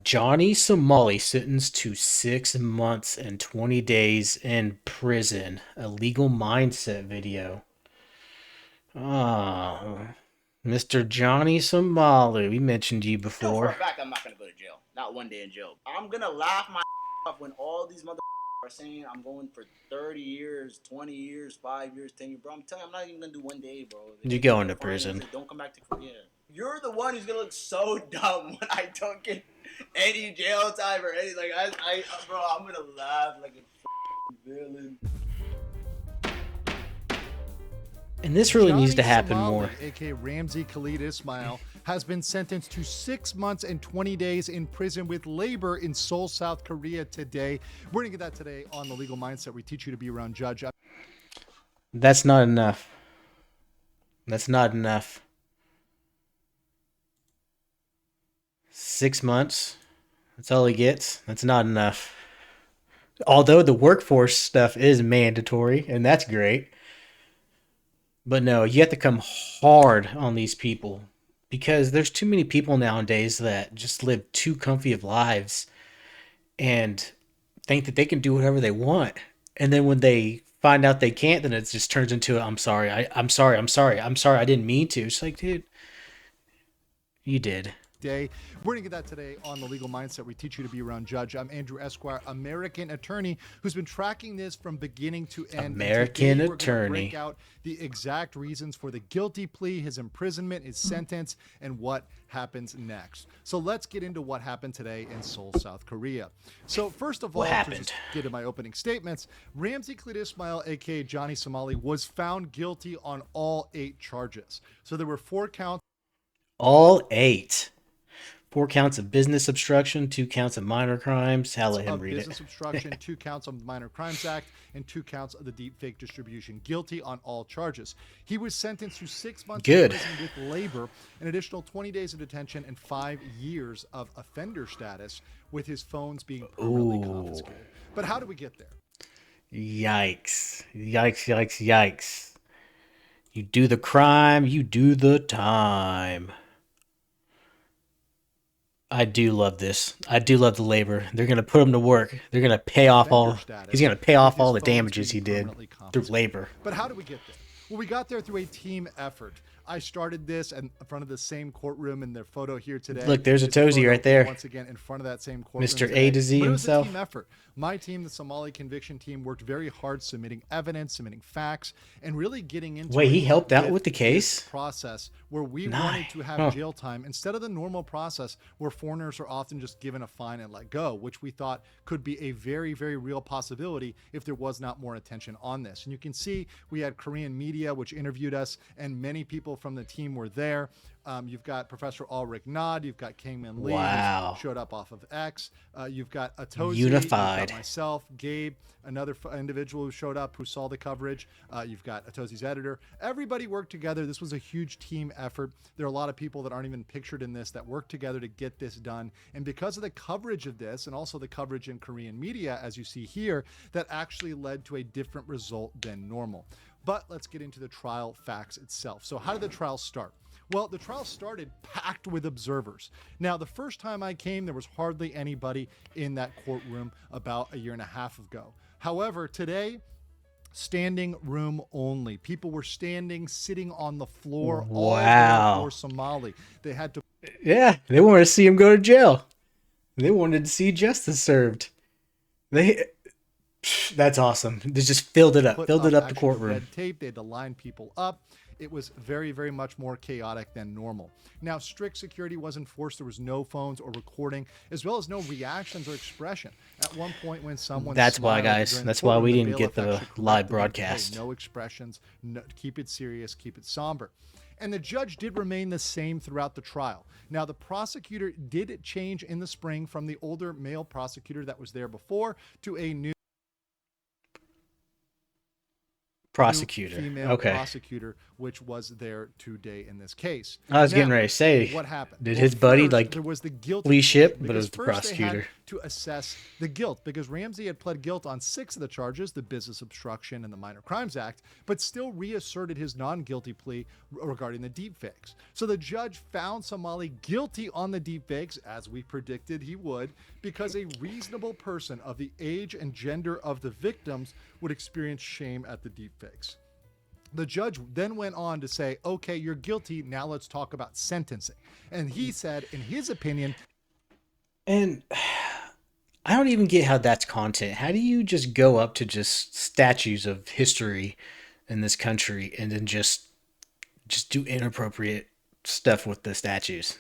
Johnny Somali sentenced to 6 months and 20 days in prison. A legal mindset video. Ah, Mr. Johnny Somali. We mentioned you know for a before. fact I'm not gonna go to jail. Not one day in jail. I'm gonna laugh my off when all these are saying I'm going for 30 years, 20 years, 5 years, 10 years. Bro, I'm telling you, I'm not even gonna do one day, bro. If You they give go me a into fine and prison. say don't come back to Korea, you're the one who's gonna look so dumb when I don't get any jail time or any bro, I'm gonna laugh like a villain. And this really needs Johnny to happen more. Somali, aka Ramzi Khalid Ismail, has been sentenced to 6 months and 20 days in prison with labor in Seoul, South Korea today. We're going to get that today on The Legal Mindset. We teach you to be around judge. That's not enough. That's not enough. 6 months. That's all he gets. That's not enough. Although the workforce stuff is mandatory, and that's great. But no, you have to come hard on these people because there's too many people nowadays that just live too comfy of lives and think that they can do whatever they want. And then when they find out they can't, then it just turns into I'm sorry, I'm sorry, I'm sorry, I'm sorry, I didn't mean to. It's like, dude, you did. Day. We're going to get that today on The Legal Mindset. We teach you to be around judge. I'm Andrew Esquire, American attorney who's been tracking this from beginning to end. American and today we're attorney. going to break out the exact reasons for the guilty plea, his imprisonment, his sentence, and what happens next. So let's get into what happened today in Seoul, South Korea. So first of all, to just get to my opening statements, Ramzi Khalid Ismail, aka Johnny Somali, was found guilty on all 8 charges. So there were 4 counts. All 8. 4 counts of business obstruction, 2 counts of minor crimes. I'll let him read it. Business obstruction, 2 counts of the Minor Crimes Act, and 2 counts of the deepfake distribution. Guilty on all charges. He was sentenced to 6 months in prison with labor, an additional 20 days of detention, and 5 years of offender status, with his phones being permanently confiscated. But how do we get there? Yikes. Yikes, yikes, yikes. You do the crime, you do the time. I do love this. I do love the labor. They're gonna put him to work. They're gonna pay off all. He's gonna pay off all the damages he did through labor. But how do we get there? Well, we got there through a team effort. I started this in front of the same courtroom in their photo here today. Look, there's a Tozy right there. Once again, in front of that same courtroom. Mr. A to Z himself. It was a team effort. My team, the Somali conviction team, worked very hard submitting evidence, submitting facts, and really getting into. Wait, he helped out with the case? Process where we wanted to have jail time instead of the normal process where foreigners are often just given a fine and let go, which we thought could be a very, very real possibility if there was not more attention on this. And you can see we had Korean media, which interviewed us, and many people from the team were there. You've got Professor Ulrich Nod. You've got Kangman Lee, who showed up off of X. You've got Atozi. Unified. You've got myself, Gabe, another individual who showed up who saw the coverage. You've got Atozi's editor. Everybody worked together. This was a huge team effort. There are a lot of people that aren't even pictured in this that worked together to get this done. And because of the coverage of this and also the coverage in Korean media, as you see here, that actually led to a different result than normal. But let's get into the trial facts itself. So how did the trial start? Well, the trial started packed with observers. Now, the first time I came, there was hardly anybody in that courtroom about a year and a half ago. However, today, standing room only. People were sitting on the floor. All for Somali. They had to. Yeah, they wanted to see him go to jail. They wanted to see justice served. That's awesome. They just filled it up the courtroom. Red tape. They had to line people up. It was very, very much more chaotic than normal. Now, strict security was enforced. There was no phones or recording, as well as no reactions or expression. At one point, when someone That's why, guys. That's why we didn't get the live broadcast. No expressions. No, keep it serious. Keep it somber. And the judge did remain the same throughout the trial. Now, the prosecutor did change in the spring from the older male prosecutor that was there before to a new prosecutor. Female prosecutor which was there today in this case. I was Now, getting ready to say, what happened? did Well, his buddy first, like there was the guilty flee ship, portion, but it was because the first they had prosecutor? to assess the guilt, because Ramsey had pled guilt on 6 of the charges, the business obstruction and the Minor Crimes Act, but still reasserted his non-guilty plea regarding the deepfakes. So the judge found Somali guilty on the deepfakes, as we predicted he would, because a reasonable person of the age and gender of the victims would experience shame at the deepfakes. The judge then went on to say, okay, you're guilty. Now let's talk about sentencing. And he said, in his opinion, And I don't even get how that's content. How do you just go up to just statues of history in this country and then just do inappropriate stuff with the statues?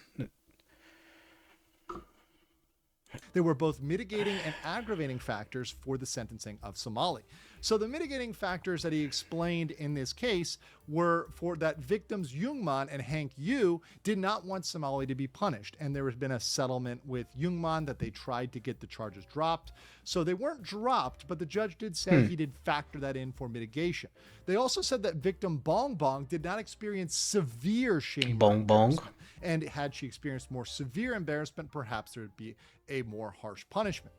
there were both mitigating and aggravating factors for the sentencing of Somali. So the mitigating factors that he explained in this case were for that victims Jungmann and Hank Yu did not want Somali to be punished. And there has been a settlement with Jungmann that they tried to get the charges dropped. So they weren't dropped, but the judge did say he did factor that in for mitigation. They also said that victim Bong Bong did not experience severe shame. Bong Bong. And had she experienced more severe embarrassment, perhaps there would be a more harsh punishment.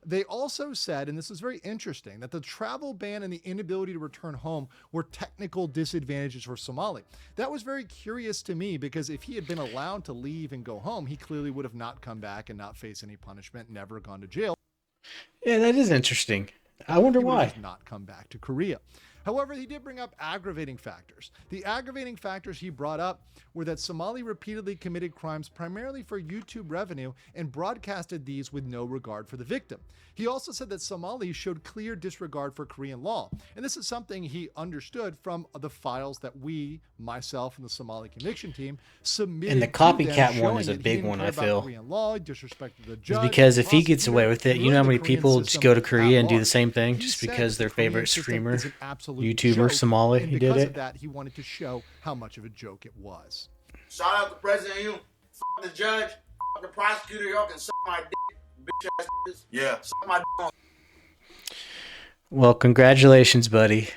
They also said, and this is very interesting, that the travel ban and the inability to return home were technical disadvantages for Somali. That was very curious to me, because if he had been allowed to leave and go home, he clearly would have not come back and not face any punishment, never gone to jail. Yeah, that is interesting. I wonder He would why. have not come back to Korea. However, he did bring up aggravating factors. The aggravating factors he brought up were that Somali repeatedly committed crimes primarily for YouTube revenue and broadcasted these with no regard for the victim. He also said that Somali showed clear disregard for Korean law. And this is something he understood from the files that we, myself, and the Somali conviction team submitted. And the to copycat them, one is showing a that he big didn't one, care I about feel. Korean law, disrespected the It's judge, because the if he gets away prosecutor, with it, you really know how the many Korean people just system go to at Korea and do the large. same thing He just said because that their the Korean favorite system streamer, is an absolute YouTuber, joke, Somali, and he did because it. of that, he wanted to show how much of a joke it was. Shout out to President you. Fuck the judge. Fuck the prosecutor. Y'all can suck my dick. Bitch ass bitches. Yeah. Suck my dick. Well, congratulations, buddy.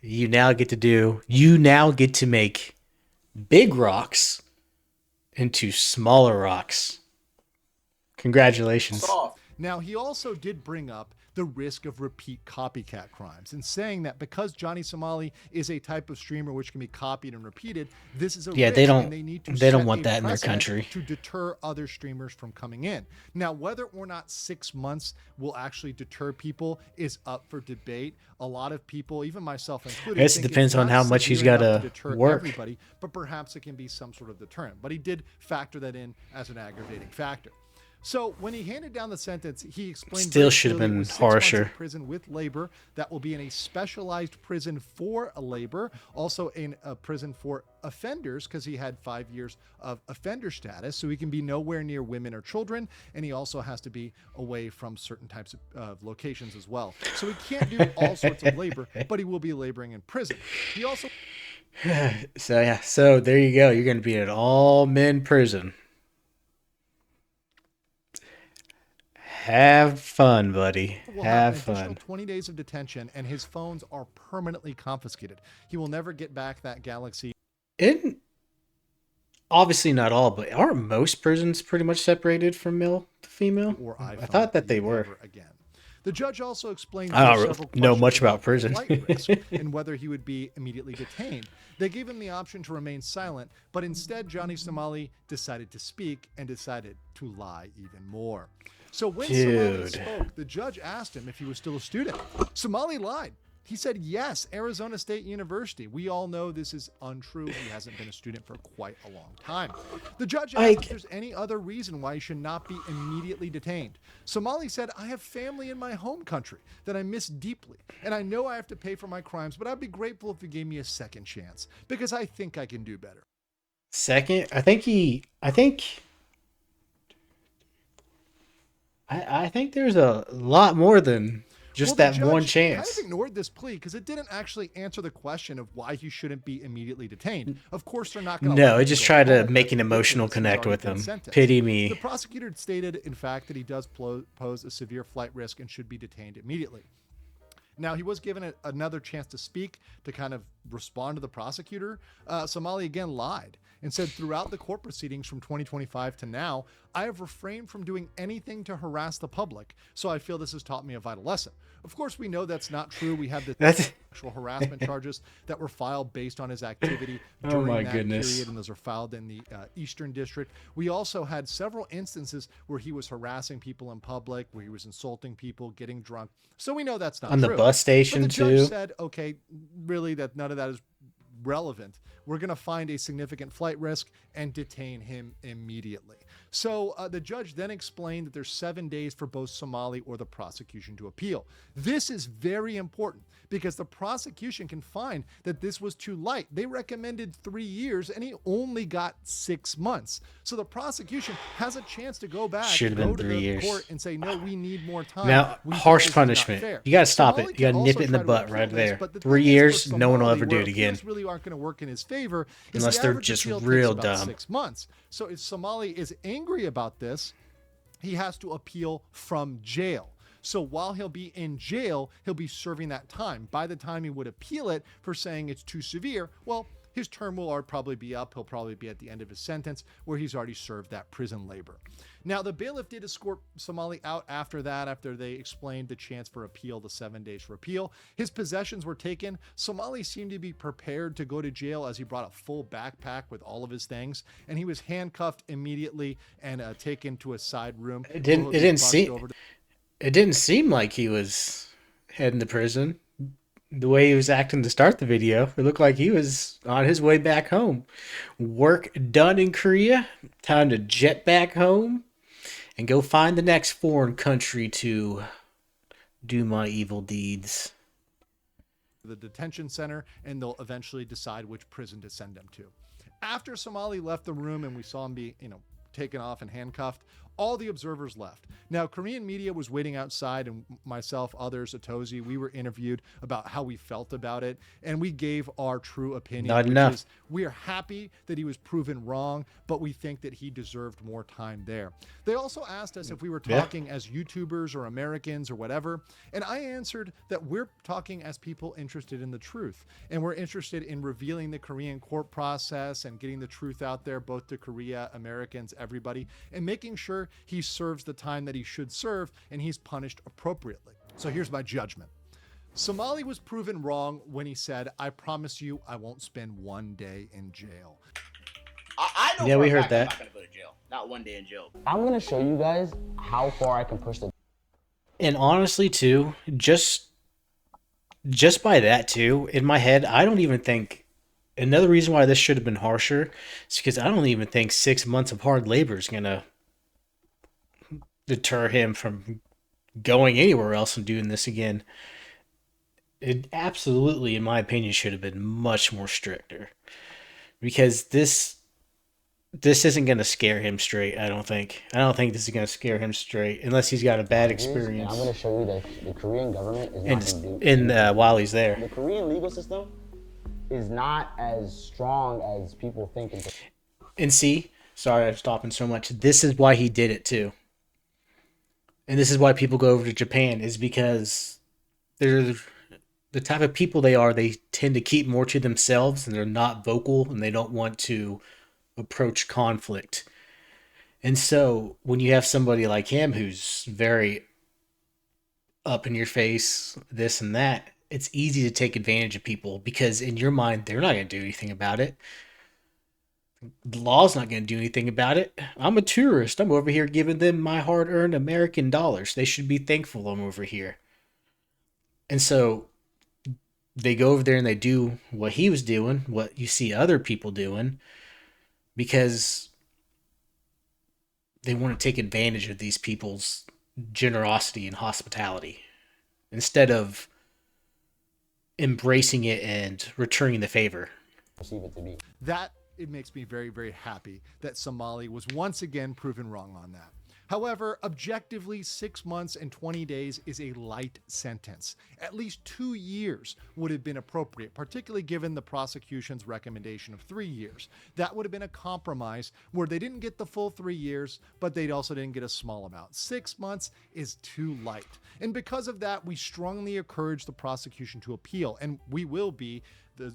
You now get to make big rocks into smaller rocks. Congratulations. Soft. Now, he also did bring up the risk of repeat copycat crimes, and saying that because Johnny Somali is a type of streamer which can be copied and repeated, this is a Yeah, risk, they don't- and they need to they don't set want a that in their precedent country. to deter other streamers from coming in. Now, whether or not 6 months will actually deter people is up for debate. A lot of people, even myself included, I guess it think it's depends on not how much he's severe enough gotta to deter work. everybody, but perhaps it can be some sort of deterrent. But he did factor that in as an aggravating factor. So when he handed down the sentence, he explained Still very should have clearly it been was 6 months in harsher. prison with labor that will be in a specialized prison for labor, also in a prison for offenders, because he had 5 years of offender status, so he can be nowhere near women or children, and he also has to be away from certain types of locations as well. So he can't do all sorts of labor, but he will be laboring in prison. He also So there you go. You're going to be in an all-men prison. Have fun, buddy. will have Have an additional fun. 20 days of detention, and his phones are permanently confiscated. He will never get back that Galaxy. And obviously not all, but aren't most prisons pretty much separated from male to female? Or iPhone I thought that they were. ever again. The judge also explained I don't there were really several know much questions about prison. flight risk and whether he would be immediately detained. They gave him the option to remain silent, but instead Johnny Somali decided to speak and decided to lie even more. So when Somali Dude. spoke, the judge asked him if he was still a student. Somali lied. He said, yes, Arizona State University. We all know this is untrue. He hasn't been a student for quite a long time. The judge asked if there's any other reason why he should not be immediately detained. Somali said, I have family in my home country that I miss deeply, and I know I have to pay for my crimes, but I'd be grateful if you gave me a second chance, because I think I can do better. Second, I think there's a lot more than just Well, the that judge one chance. kind of ignored this plea because it didn't actually answer the question of why he shouldn't be immediately detained. Of course, they're not going to. No, it just tried to make an emotional connect with him. Pity me. The prosecutor stated, in fact, that he does pose a severe flight risk and should be detained immediately. Now, he was given another chance to speak to kind of respond to the prosecutor. Somali again lied and said, throughout the court proceedings from 2025 to now, I have refrained from doing anything to harass the public. So I feel this has taught me a vital lesson. Of course, we know that's not true. We have the That's sexual harassment charges that were filed based on his activity oh during my that goodness. period, and those are filed in the Eastern District. We also had several instances where he was harassing people in public, where he was insulting people, getting drunk. So we know that's not On the true. bus But station the judge too. said, okay, really, that none of that is relevant. We're going to find a significant flight risk and detain him immediately. So the judge then explained that there's 7 days for both Somali or the prosecution to appeal. This is very important because the prosecution can find that this was too light. They recommended 3 years and he only got 6 months. So the prosecution has a chance to go back, Should have been go to 3 the years. court and say, no, we need more time. Now, We think harsh this is not punishment. fair. You got to stop Somali it. You got can to nip also it in the try to butt appeal right this, there. but the 3 thing is, years, for no one will Somali, ever do where it again. appeals really aren't going to work in his favor is Unless the they're average just appeal real takes about dumb. 6 months. So if Somali is angry about this, he has to appeal from jail. So while he'll be in jail, he'll be serving that time. By the time he would appeal it for saying it's too severe, well, his term will probably be up. He'll probably be at the end of his sentence where he's already served that prison labor. Now, the bailiff did escort Somali out after that, after they explained the chance for appeal, the 7 days for appeal. His possessions were taken. Somali seemed to be prepared to go to jail as he brought a full backpack with all of his things, and he was handcuffed immediately and taken to a side room. It didn't seem like he was heading to prison. The way he was acting to start the video, it looked like he was on his way back home. Work done in Korea, time to jet back home and go find the next foreign country to do my evil deeds. The detention center, and they'll eventually decide which prison to send him to. After Somali left the room and we saw him be, taken off and handcuffed, all the observers left. Now, Korean media was waiting outside, and myself, others, Atozi, we were interviewed about how we felt about it, and we gave our true opinion. Not enough. We are happy that he was proven wrong, but we think that he deserved more time there. They also asked us if we were talking as YouTubers or Americans or whatever, and I answered that we're talking as people interested in the truth, and we're interested in revealing the Korean court process and getting the truth out there, both to Korea, Americans, everybody, and making sure he serves the time that he should serve and he's punished appropriately. So here's my judgment. Somali was proven wrong when he said, I promise you I won't spend 1 day in jail. I know Yeah, for we a heard fact that. I'm not going to go to jail. Not 1 day in jail. I'm gonna show you guys how far I can push the. And honestly, too, just by that, too, in my head, I don't even think another reason why this should have been harsher is because I don't even think 6 months of hard labor is going to deter him from going anywhere else and doing this again. It absolutely, in my opinion, should have been much more stricter because this isn't going to scare him straight. I don't think this is going to scare him straight unless he's got a bad experience. I'm gonna show you that the Korean government is not gonna do. While he's there. The Korean legal system is not as strong as people think. And see, sorry I'm stopping so much. This is why he did it too. And this is why people go over to Japan, is because they're the type of people they are. They tend to keep more to themselves and they're not vocal and they don't want to approach conflict. And so when you have somebody like him who's very up in your face, this and that, it's easy to take advantage of people because in your mind, they're not going to do anything about it. The law's not going to do anything about it. I'm a tourist. I'm over here giving them my hard-earned American dollars. They should be thankful I'm over here. And so they go over there and they do what he was doing, what you see other people doing, because they want to take advantage of these people's generosity and hospitality instead of embracing it and returning the favor. Perceive it to be. That it makes me very, very happy that Somali was once again proven wrong on that. However, objectively, 6 months and 20 days is a light sentence. At least 2 years would have been appropriate, particularly given the prosecution's recommendation of 3 years. That would have been a compromise where they didn't get the full 3 years, but they also didn't get a small amount. 6 months is too light. And because of that, we strongly encourage the prosecution to appeal, and we will be,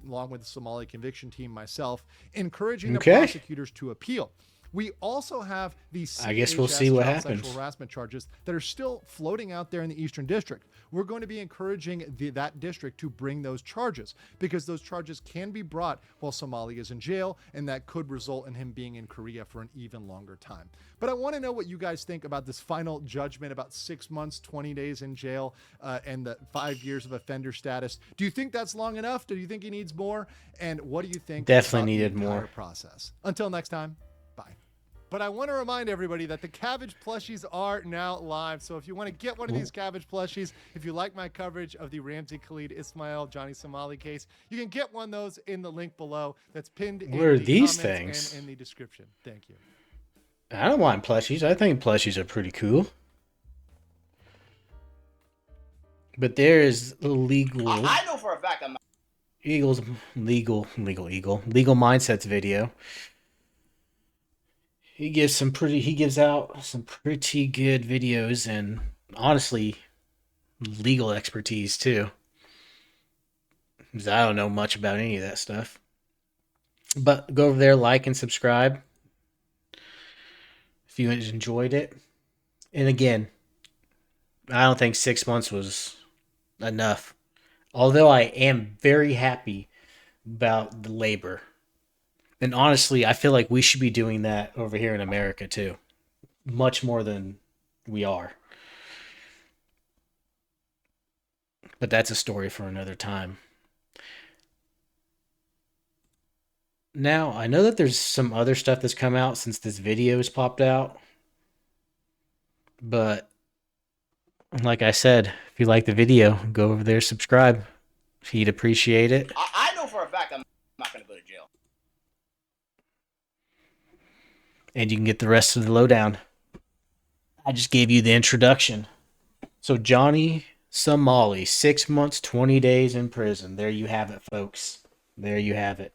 along with the Somali conviction team, myself, encouraging the prosecutors to appeal. We also have these I guess we'll see what happens. Sexual harassment charges that are still floating out there in the Eastern District. We're going to be encouraging that district to bring those charges because those charges can be brought while Somali is in jail, and that could result in him being in Korea for an even longer time. But I want to know what you guys think about this final judgment about 6 months, 20 days in jail, and the 5 years of offender status. Do you think that's long enough? Do you think he needs more? And what do you think? Definitely needed more. Process. Until next time. But I want to remind everybody that the Cabbage plushies are now live. So if you want to get one of these Cabbage plushies, if you like my coverage of the Ramzi Khalid Ismail Johnny Somali case, you can get one of those in the link below that's pinned in the these comments things? and in the description. Thank you. I don't want plushies. I think plushies are pretty cool. But there is legal. I know for a fact I'm not. Legal Mindsets video. He gives out some pretty good videos and honestly legal expertise too. Because I don't know much about any of that stuff. But go over there, like and subscribe if you enjoyed it. And again, I don't think 6 months was enough. Although I am very happy about the labor. And honestly, I feel like we should be doing that over here in America too. Much more than we are. But that's a story for another time. Now, I know that there's some other stuff that's come out since this video has popped out. But like I said, if you like the video, go over there, subscribe. He'd appreciate it. I know for a fact I'm not going to go to jail. And you can get the rest of the lowdown. I just gave you the introduction. So Johnny Somali, 6 months, 20 days in prison. There you have it, folks. There you have it.